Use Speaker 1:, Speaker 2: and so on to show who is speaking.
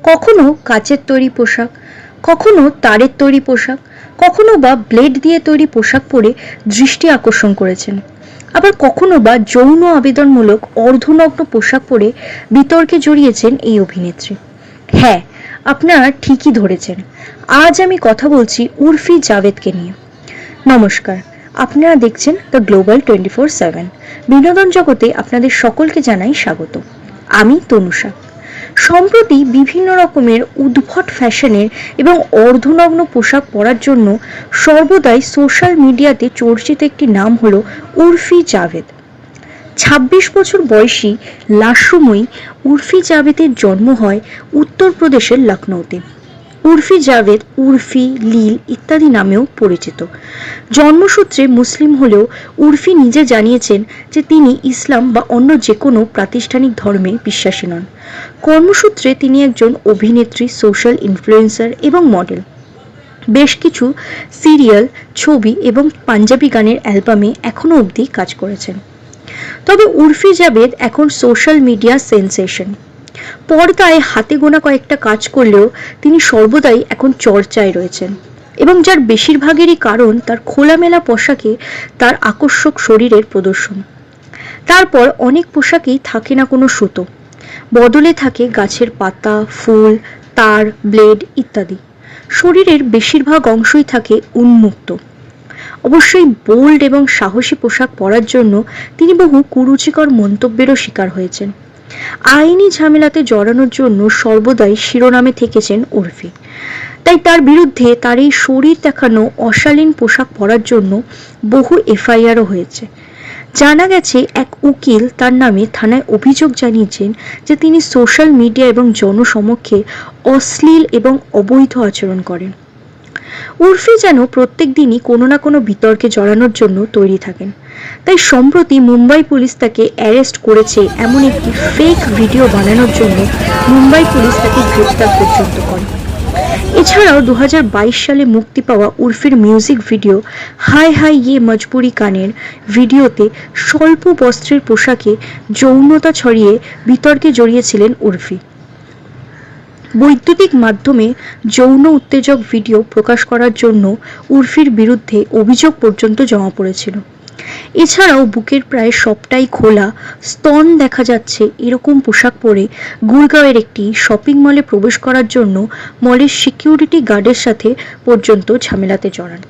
Speaker 1: কখনো কাচের তৈরি পোশাক, কখনো তারের তৈরি পোশাক, কখনো বা ব্লেড দিয়ে তৈরি পোশাক পরে দৃষ্টি আকর্ষণ করেছেন। আবার কখনো বা যৌন আবেদনমূলক অর্ধনগ্ন পোশাক পরে বিতর্কে জড়িয়েছেন এই অভিনেত্রী। হ্যাঁ, আপনারা ঠিকই ধরেছেন, আজ আমি কথা বলছি উর্ফি জাভেদকে নিয়ে। নমস্কার, আপনারা দেখছেন দ্য গ্লোবাল 24/7। বিনোদন জগতে আপনাদের সকলকে জানাই স্বাগত। আমি তনুষা। সম্প্রতি বিভিন্ন রকমের উদ্ভট ফ্যাশনের এবং অর্ধনগ্ন পোশাক পরার জন্য সর্বদাই সোশ্যাল মিডিয়াতে চর্চিত একটি নাম হলো উর্ফি জাভেদ। ২৬ বছর বয়সী লাস্যময়ী উর্ফি জাভেদের জন্ম হয় উত্তরপ্রদেশের লখনৌতে। উর্ফি জাভেদ উর্ফি, লীল ইত্যাদি নামেও পরিচিত। জন্মসূত্রে মুসলিম হলেও উর্ফি নিজে জানিয়েছেন যে তিনি ইসলাম বা অন্য যে কোনো প্রাতিষ্ঠানিক ধর্মে বিশ্বাসী নন। কর্মসূত্রে তিনি একজন অভিনেত্রী, সোশ্যাল ইনফ্লুয়েন্সার এবং মডেল। বেশ কিছু সিরিয়াল, ছবি এবং পাঞ্জাবি গানের অ্যালবামে এখনও অবধি কাজ করেছেন। তবে উর্ফি জাভেদ এখন সোশ্যাল মিডিয়া সেন্সেশন। পর্দায় হাতে গোনা কয়েকটা কাজ করলেও তিনি সর্বদাই এখন চর্চায় রয়েছেন, এবং যার বেশিরভাগেরই কারণ তার খোলামেলা পোশাকে তার আকর্ষক শরীরের প্রদর্শন। তারপর অনেক পোশাকেই থাকে না কোনো সুতো, বদলে থাকে গাছের পাতা, ফুল, তার, ব্লেড ইত্যাদি। শরীরের বেশিরভাগ অংশই থাকে উন্মুক্ত। অবশ্যই বোল্ড এবং সাহসী পোশাক পরার জন্য তিনি বহু কুরুচিকর মন্তব্যেরও শিকার হয়েছেন। আইনি ঝামেলাতে জড়ানোর জন্য সর্বদাই শিরোনামে থেকেছেন উর্ফি। তাই তার বিরুদ্ধে তার এই শরীর দেখানো অশালীন পোশাক পরার জন্য বহু এফআইআরও হয়েছে। জানা গেছে এক উকিল তার নামে থানায় অভিযোগ জানিয়েছেন যে তিনি সোশ্যাল মিডিয়া এবং জনসমক্ষে অশ্লীল এবং অবৈধ আচরণ করেন। উর্ফি যেন প্রত্যেক দিনই কোনো না কোনো বিতর্কে জড়ানোর জন্য তৈরি থাকেন। তাই সম্প্রতি মুম্বাই পুলিশ তাকে অ্যারেস্ট করেছে এমন একটি ফেক ভিডিও বানানোর জন্য মুম্বাই পুলিশ তাকে গ্রেপ্তার পর্যন্ত করে। এছাড়াও 2022 সালে মুক্তি পাওয়া উর্ফির মিউজিক ভিডিও হায় হায় ইয়ে মজবুরি গানের ভিডিওতে স্বল্প বস্ত্রের পোশাকে যৌনতা ছড়িয়ে বিতর্কে জড়িয়েছিলেন উর্ফি। বৈদ্যুতিক মাধ্যমে যৌন উত্তেজক ভিডিও প্রকাশ করার জন্য উর্ফির বিরুদ্ধে অভিযোগ পর্যন্ত জমা পড়েছিল। এছাড়াও বুকের প্রায় সবটাই খোলা, স্তন দেখা যাচ্ছে এরকম পোশাক পরে গুরগাঁওয়ের একটি শপিং মলে প্রবেশ করার জন্য মলের সিকিউরিটি গার্ডের সাথে পর্যন্ত ঝামেলাতে জড়ান।